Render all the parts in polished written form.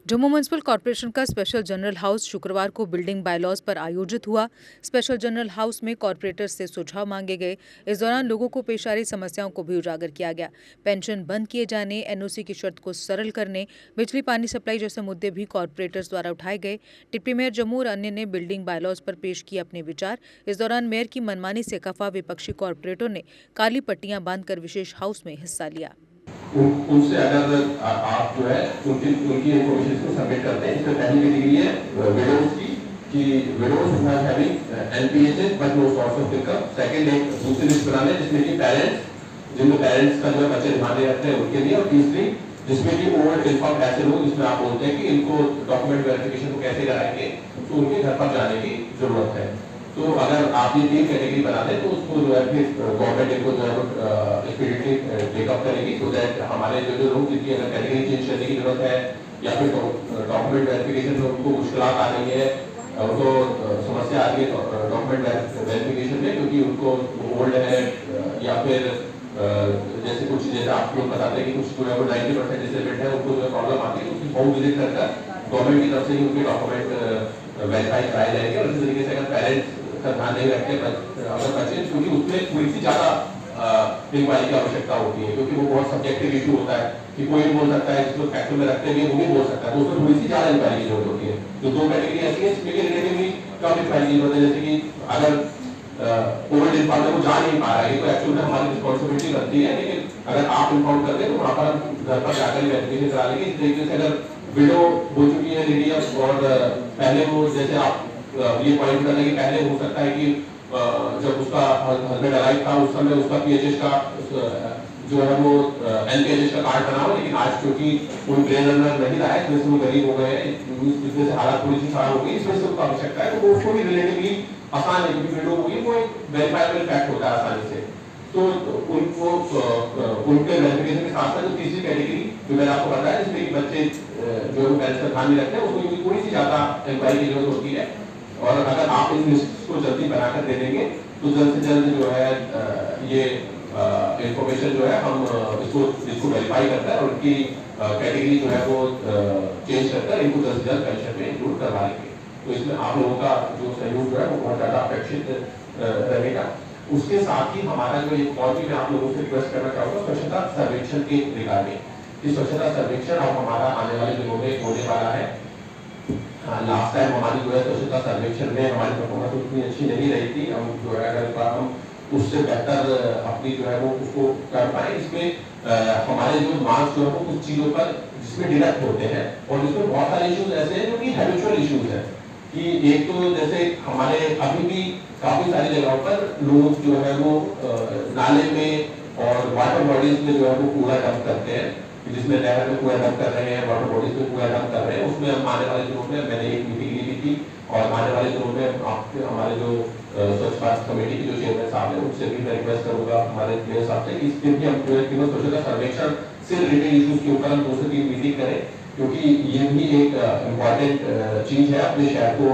Jammu municipal corporation का special general house शुक्रवार को बिल्डिंग बायलॉज पर आयोजित हुआ। स्पेशल जनरल हाउस में कॉर्पोरेटर्स से सुझाव मांगे गए। इस दौरान लोगों को पेश आ रही समस्याओं को भी उजागर किया गया। पेंशन बंद किए जाने, एनओसी की शर्त को सरल करने, बिजली पानी सप्लाई जैसे मुद्दे भी कॉर्पोरेटर्स द्वारा उठाए गए। डिप्टी मेयर जम्मू और अन्य ने बिल्डिंग बायलॉज पर पेश किए अपने विचार। इस दौरान मेयर की मनमानी से खफा विपक्षी कॉर्पोरेटरों ने काली पट्टियां बांधकर विशेष हाउस में हिस्सा लिया। उनसे अगर आप जो है उनकी इन्फॉर्मेशन को सबमिट करते हैं। इसमें पहली कैटेगरी है विडोज की, कि widows who have having NPHS but no source of income. Second एक दूसरी लिस्ट बनाने जिसमें कि पेरेंट्स, जिनमें पेरेंट्स का जो है बच्चे ध्यान रखते हैं उनके लिए। और तीसरी जिसमें कि ओल्ड इन्फॉर्म ऐसे लोग जिसमें आप बोलते हैं कि इनको डॉक्यूमेंट वेरिफिकेशन को कैसे कराएंगे, तो उनके घर पर जाने की जरूरत है। तो अगर आप ये 3 कैटेगरी बना दें तो उसको जो है फिर गवर्नमेंट इनको जो है स्पीडिटली टेकअप करेगी, सो दैट हमारे जो लोग जिनकी अगर कैटेगरी चेंज करने की जरूरत है या फिर डॉक्यूमेंट वेरिफिकेशन में उनको मुश्किलात आ रही है, उनको समस्या आ रही है डॉक्यूमेंट वेरिफिकेशन में, क्योंकि उनको ओल्ड है या फिर जैसे कुछ जैसे आप लोग बताते हैं कि कुछ जो है वो 90% डिसेबल्ड है, उनको जो प्रॉब्लम आती है, तो उसकी होम विजिट कर गवर्नमेंट की तरफ से ही उनके डॉक्यूमेंट वेरीफाई कराए जाएंगे। और इसी तरीके से अगर पेरेंट्स का ध्यान नहीं रखते अगर बच्चे, क्योंकि उसमें थोड़ी सी ज्यादा इंक्वायरी की आवश्यकता होती है, क्योंकि वो बहुत सब्जेक्टिव इशू होता है कि कोई भी बोल सकता है, जिसको फैक्टर में रखते हैं वो भी बोल सकता है, तो उसमें थोड़ी सी ज्यादा इंक्वायरी की जरूरत होती है। तो 2 कैटेगरी ऐसी है जिसमें रिलेटिवली कम इंक्वायरी की जरूरत है। जैसे कि अगर ओल्ड इन्फॉर्म को जा नहीं पा रहा है तो एक्चुअल में हमारी रिस्पॉन्सिबिलिटी बनती है, लेकिन अगर आप इन्फॉर्म कर दें तो वहां पर हम घर पर जाकर वेरिफिकेशन करा लेंगे। इस तरीके से अगर विडो हो चुकी है लेडी और पहले वो जैसे आप ये पॉइंट करना कि पहले हो सकता है कि जब उसका हस्बैंड अलाइव था उस समय उसका पीएचएस का जो है वो एनपीएचएस का कार्ड बना हो, लेकिन आज क्योंकि कोई ब्रेन रनर नहीं रहा है, इसमें से वो गरीब हो गए हैं, इसमें से हालात थोड़ी सी खराब हो गई, इसमें से उसको आवश्यकता है, तो वो उसको भी रिलेटिवली आसान है, क्योंकि विडो होगी वो एक वेरीफाइबल फैक्ट होता है आसानी से। तो उनको उनके वेरिफिकेशन के साथ साथ जो तीसरी कैटेगरी जो मैंने आपको बताया जिसमें कि बच्चे जो पेरेंट्स का ध्यान नहीं रखते हैं, उसको थोड़ी सी ज्यादा इंक्वायरी की जरूरत होती है। और अगर आप इन लिस्ट को जल्दी बनाकर दे देंगे तो जल्द से जल्द जो है ये इंफॉर्मेशन जो है हम इसको वेरीफाई करता है और उनकी कैटेगरी जो है वो चेंज करकर इनको जल्द से जल्द पेंशन में इंक्लूड करवा लेंगे। तो इसमें आप लोगों का जो सहयोग जो है वो बहुत ज्यादा अपेक्षित रहेगा। उसके साथ ही हमारा जो एक और भी मैं आप लोगों से रिक्वेस्ट करना चाहूंगा स्वच्छता सर्वेक्षण के रिगार्डिंग। इस स्वच्छता सर्वेक्षण अब हमारा आने वाले दिनों में होने वाला है। लास्ट टाइम हमारी जो है स्वच्छता सर्वेक्षण में हमारी परफॉर्मेंस उतनी अच्छी नहीं रही थी। हम जो है अगर हम उससे बेहतर अपनी जो है वो उसको कर पाए। इसमें हमारे जो मार्क्स जो है वो कुछ चीजों पर जिसमें डिडक्ट होते हैं और इसमें बहुत सारे इश्यूज ऐसे हैं जो कि हैबिचुअल इश्यूज है। कि एक तो जैसे हमारे अभी भी काफी सारी जगहों पर लोग जो है वो नाले में और वाटर बॉडीज में जो है वो कूड़ा डंप करते हैं, जिसमें नहर में कूड़ा डंप कर रहे हैं, वाटर बॉडीज में कूड़ा डंप कर रहे हैं। उसमें हम आने वाले दिनों में मैंने एक मीटिंग ली थी और आने वाले दिनों में हमारे जो स्वच्छ भारत कमेटी के जो चेयरमैन साहब हैं उनसे भी मैं रिक्वेस्ट करूंगा हमारे मेयर साहब से कि इस दिन भी हम जो है स्वच्छता सर्वेक्षण से रिलेटेड इश्यूज के ऊपर हम 2 से 3 मीटिंग करें, क्योंकि ये भी एक इम्पॉर्टेंट चीज है अपने शहर को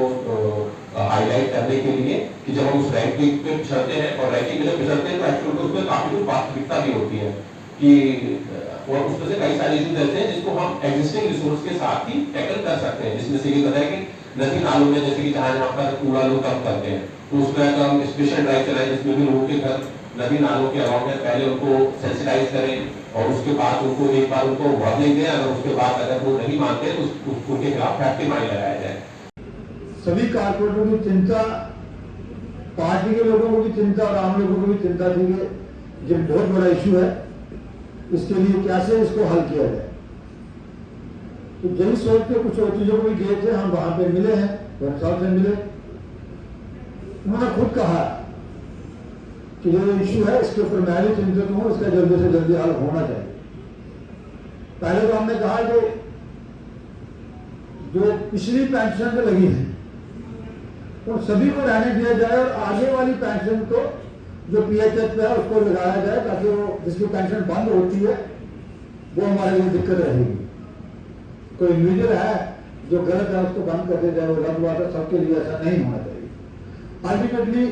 हाईलाइट करने के लिए कि जब हम उस रैंकिंग पे पिछड़ते हैं और रैंकिंग में जब पिछड़ते हैं तो एक्चुअल में उसमें काफी कुछ वास्तविकता भी होती है कि और उसमें से कई सारे इश्यूज ऐसे हैं जिसको हम एग्जिस्टिंग रिसोर्स के साथ ही टैकल कर सकते हैं। जिसमें से ये पता है कि नदी नालों में जैसे कि जहाँ जहाँ पर कूड़ा लोग कम करते हैं तो उसमें अगर हम स्पेशल ड्राइव चलाएं जिसमें भी लोगों के घर नदी नालों के अलावा में पहले उनको सेंसिटाइज करें और उसके बाद उनको एक बार उनको वार्निंग दें, अगर उसके बाद अगर वो नहीं मानते तो उनके खिलाफ फैक्ट्री माइंड लगाया जाए। सभी कारपोरेटरों की चिंता, पार्टी के लोगों को भी चिंता और आम लोगों को भी चिंता थी कि ये बहुत बड़ा इशू है, इसके लिए कैसे इसको हल किया जाए। तो यही सोच के कुछ और चीजों को भी गए थे, हम वहां पे मिले हैं, साहब से मिले, उन्होंने खुद कहा कि जो इशू है इसके ऊपर मैं भी चिंतित हूं, इसका जल्दी से जल्दी हल होना चाहिए। पहले तो हमने कहा कि जो पिछली पेंशन जो लगी है तो सभी को रहने दिया जाए और आगे वाली पेंशन को जो पीएचएस पे है उसको लगाया जाए, ताकि वो जिसकी पेंशन बंद होती है वो हमारे लिए दिक्कत रहेगी। कोई इंडिविजुअल है जो गलत है उसको बंद कर दिया जाए, वो रद्द हुआ था, सबके लिए ऐसा नहीं होना चाहिए। अल्टीमेटली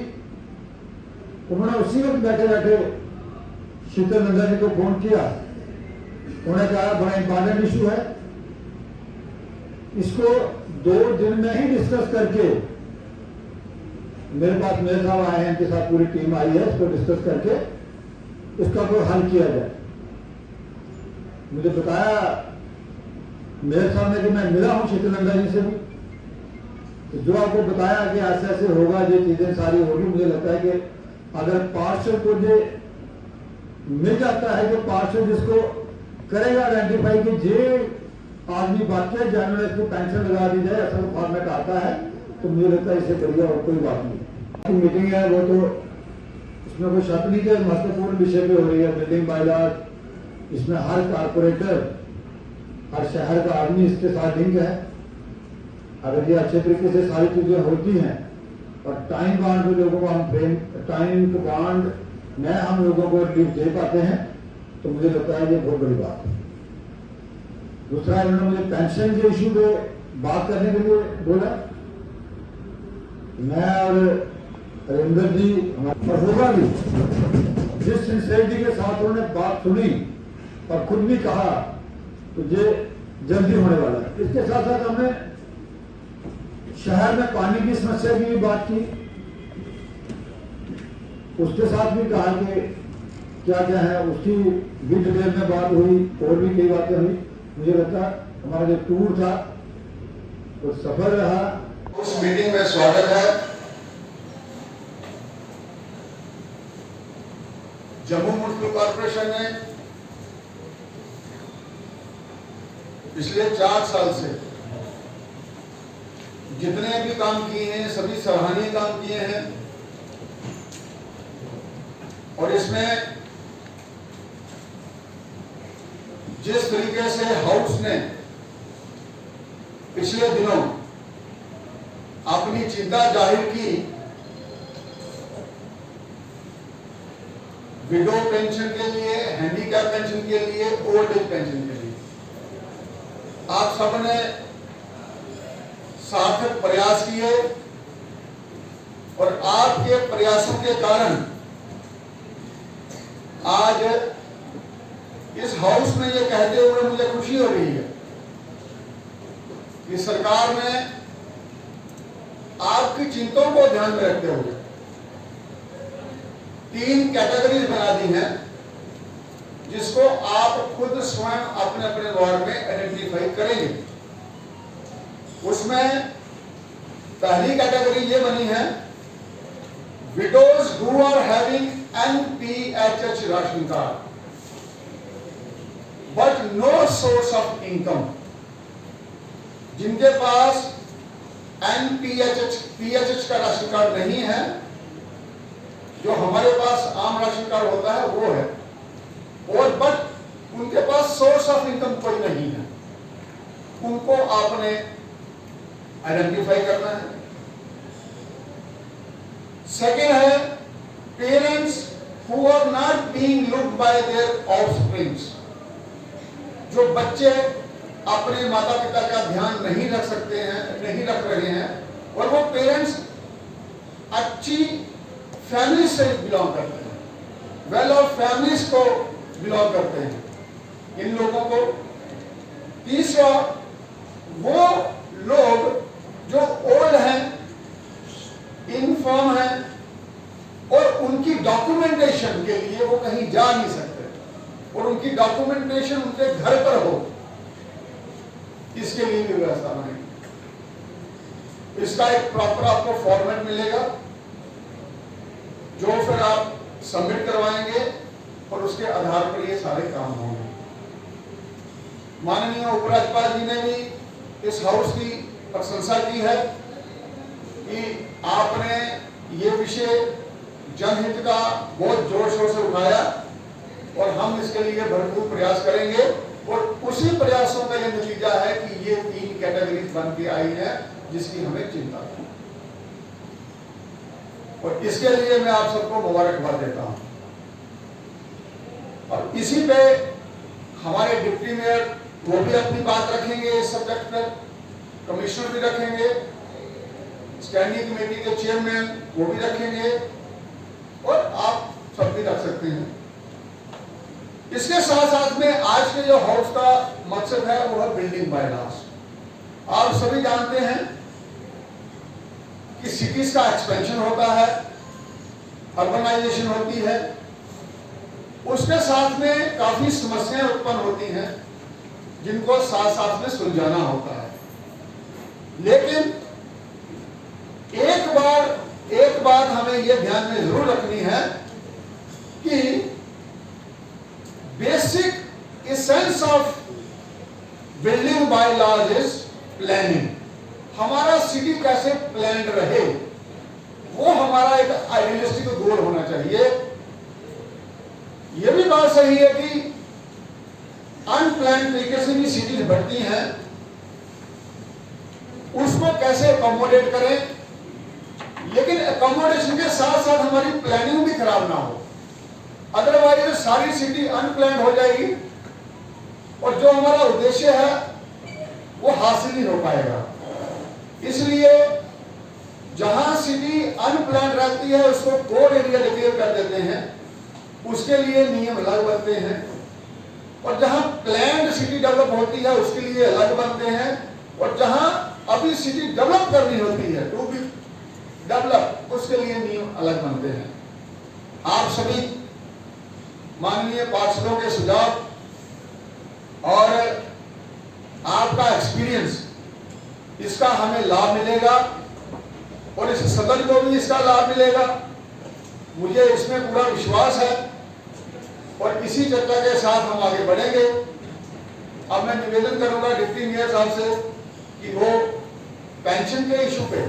उन्होंने उसी वक्त बैठे बैठे शीतल नंदा जी को फोन किया, उन्होंने कहा बड़ा इंपॉर्टेंट इशू है इसको 2 दिन में ही डिस्कस करके, मेरे पास मेरे साहब आए हैं, इनके साथ पूरी टीम आई है, इसको डिस्कस करके इसका कोई हल किया जाए। मुझे बताया मेरे सामने कि मैं मिला हूं शीतलनंदा जी से भी, तो जो आपको बताया कि ऐसे ऐसे होगा, ये चीजें सारी होगी। मुझे लगता है कि अगर पार्षद को ये मिल जाता है कि पार्षद जिसको करेगा आइडेंटिफाई कि ये आदमी वाकई जनरल इसको पेंशन लगा दी जाए, ऐसा फॉर्मेट आता है, तो मुझे लगता है इससे बढ़िया और कोई बात नहीं। मीटिंग है वो तो इसमें कोई शक नहीं कि महत्वपूर्ण विषय पे हो रही है, बिल्डिंग बायलॉज। इसमें हर कारपोरेटर, हर शहर का आदमी इसके साथ लिंक है। अगर ये अच्छे तरीके से सारी चीजें होती हैं और टाइम बाउंड में लोगों को हम टाइम बाउंड में हम लोगों को रिलीफ दे पाते हैं, तो मुझे लगता है ये बहुत बड़ी बात है। दूसरा, इन्होंने मुझे पेंशन के इशू पे बात करने के लिए बोला। मैं और हरिंदर जी और होगा भी, जिस सिंसियरिटी के साथ उन्होंने बात सुनी और खुद भी कहा, तो ये जल्दी होने वाला है। इसके साथ साथ हमने शहर में पानी की समस्या की भी बात की, उसके साथ भी कहा कि क्या क्या है, उसकी भी डिटेल में बात हुई, और भी कई बातें हुई। मुझे लगता है हमारा जो टूर था वो सफल रहा। उस मीटिंग में स्वागत है जम्मू म्युनिसिपल कॉर्पोरेशन ने पिछले 4 साल से जितने भी काम किए हैं, सभी सराहनीय काम किए हैं। और इसमें जिस तरीके से हाउस ने पिछले दिनों अपनी चिंता जाहिर की विडो पेंशन के लिए, हैंडीकैप पेंशन के लिए, ओल्ड एज पेंशन के लिए, आप सबने सार्थक प्रयास किए और आपके प्रयासों के कारण आज इस हाउस में ये कहते हुए मुझे खुशी हो रही है कि सरकार ने आपकी चिंताओं को ध्यान में रखते हुए 3 कैटेगरीज बना दी हैं, जिसको आप खुद स्वयं अपने अपने वार्ड में आइडेंटिफाई करेंगे। उसमें पहली कैटेगरी ये बनी है, widows who are having NPHH ration card but no source of income. जिनके पास PHH का राशन कार्ड नहीं है, जो हमारे पास आम राशन कार्ड होता है वो है, और बट उनके पास सोर्स ऑफ इनकम कोई नहीं है, उनको आपने आइडेंटिफाई करना है। सेकेंड है parents who are not being looked by their offsprings. जो बच्चे अपने माता पिता का ध्यान नहीं रख सकते हैं, नहीं रख रहे हैं, और वो पेरेंट्स अच्छी फैमिली से बिलोंग करते हैं, वेल ऑफ फैमिलीज को बिलोंग करते हैं, इन लोगों को। तीसरा, वो लोग जो ओल्ड हैं, इनफॉर्म हैं, और उनकी डॉक्यूमेंटेशन के लिए वो कहीं जा नहीं सकते, और उनकी डॉक्यूमेंटेशन उनके घर पर हो, इसके लिए भी व्यवस्था बनेगी। इसका एक प्रॉपर आपको फॉर्मेट मिलेगा, जो फिर आप सबमिट करवाएंगे और उसके आधार पर ये सारे काम होंगे। माननीय उपराज्यपाल जी ने भी इस हाउस की प्रशंसा की है कि आपने ये विषय जनहित का बहुत जोर शोर से उठाया, और हम इसके लिए भरपूर प्रयास करेंगे, और उसी प्रयासों का ये नतीजा है कि ये 3 कैटेगरीज बन के आई है, जिसकी हमें चिंता थी। और इसके लिए मैं आप सबको मुबारकबाद देता हूं। और इसी पे हमारे डिप्टी मेयर वो भी अपनी बात रखेंगे इस सब्जेक्ट पर, कमिश्नर भी रखेंगे, स्टैंडिंग कमेटी के चेयरमैन वो भी रखेंगे, और आप सब भी रख सकते हैं। इसके साथ साथ में आज के जो हाउस का मकसद है वो है बिल्डिंग बायलॉज। आप सभी जानते हैं कि सिटीज का एक्सपेंशन होता है, अर्बनाइजेशन होती है, उसके साथ में काफी समस्याएं उत्पन्न होती हैं जिनको साथ साथ में सुलझाना होता है। लेकिन एक बात हमें यह ध्यान में जरूर रखनी है कि basic essence of building by laws is planning. हमारा सिटी कैसे प्लान्ड रहे वो हमारा एक आइडियलिस्टिक गोल होना चाहिए। यह भी बात सही है कि अनप्लान तरीके से भी सिटीज बढ़ती हैं, उसको कैसे अकोमोडेट करें, लेकिन अकोमोडेशन के साथ साथ हमारी प्लानिंग भी खराब ना हो, अदरवाइज सारी सिटी अनप्लान्ड हो जाएगी और जो हमारा उद्देश्य है वो हासिल नहीं हो पाएगा। इसलिए जहां सिटी अनप्लान्ड रहती है उसको कोड एरिया डिक्लेयर कर देते हैं, उसके लिए नियम अलग बनते हैं, और जहां प्लान्ड सिटी डेवलप होती है उसके लिए अलग बनते हैं, और जहां अभी सिटी डेवलप करनी होती है टू बी डेवलप उसके लिए नियम अलग बनते हैं। आप सभी माननीय पार्षदों के सुझाव और आपका एक्सपीरियंस, इसका हमें लाभ मिलेगा और इस सदन को भी इसका लाभ मिलेगा, मुझे इसमें पूरा विश्वास है और इसी चर्चा के साथ हम आगे बढ़ेंगे। अब मैं निवेदन करूंगा डिप्टी मेयर साहब से कि वो पेंशन के इशू पे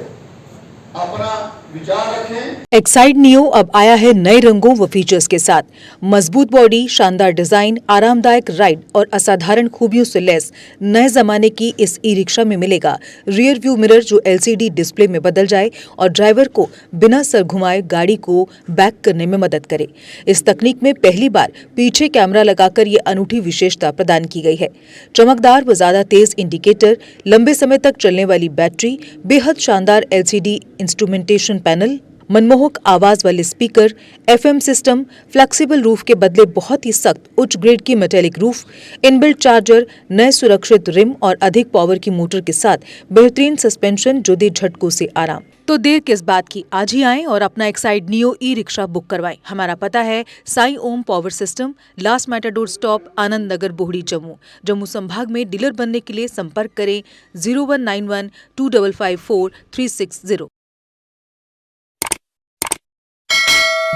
अपना विचार रखें। एक्साइड नियो अब आया है नए रंगों व फीचर्स के साथ। मजबूत बॉडी, शानदार डिजाइन, आरामदायक राइड और असाधारण खूबियों से लैस नए जमाने की इस ई रिक्शा में मिलेगा रियर व्यू मिरर जो LCD डिस्प्ले में बदल जाए और ड्राइवर को बिना सर घुमाए गाड़ी को बैक करने में मदद करे। इस तकनीक में पहली बार पीछे कैमरा लगाकर ये अनूठी विशेषता प्रदान की गई है। चमकदार व ज्यादा तेज इंडिकेटर, लंबे समय तक चलने वाली बैटरी, बेहद शानदार LCD इंस्ट्रूमेंटेशन पैनल, मनमोहक आवाज वाले speaker, FM system, flexible roof के बदले बहुत ही सख्त उच्च ग्रेड की मेटेलिक रूफ, इनबिल्ट चार्जर, नए सुरक्षित रिम और अधिक पावर की मोटर के साथ बेहतरीन सस्पेंशन जो दे झटकों से आराम। तो देर किस बात की, आज ही आएं और अपना Exide Neo e rickshaw book करवाएं। हमारा पता है Sai Om power system, last Matador stop, Anand Nagar, Bohri, Jammu. Jammu संभाग में डीलर बनने के लिए संपर्क करें 0191 2554 360।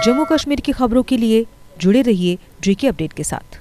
जम्मू कश्मीर की खबरों के लिए जुड़े रहिए GK अपडेट के साथ।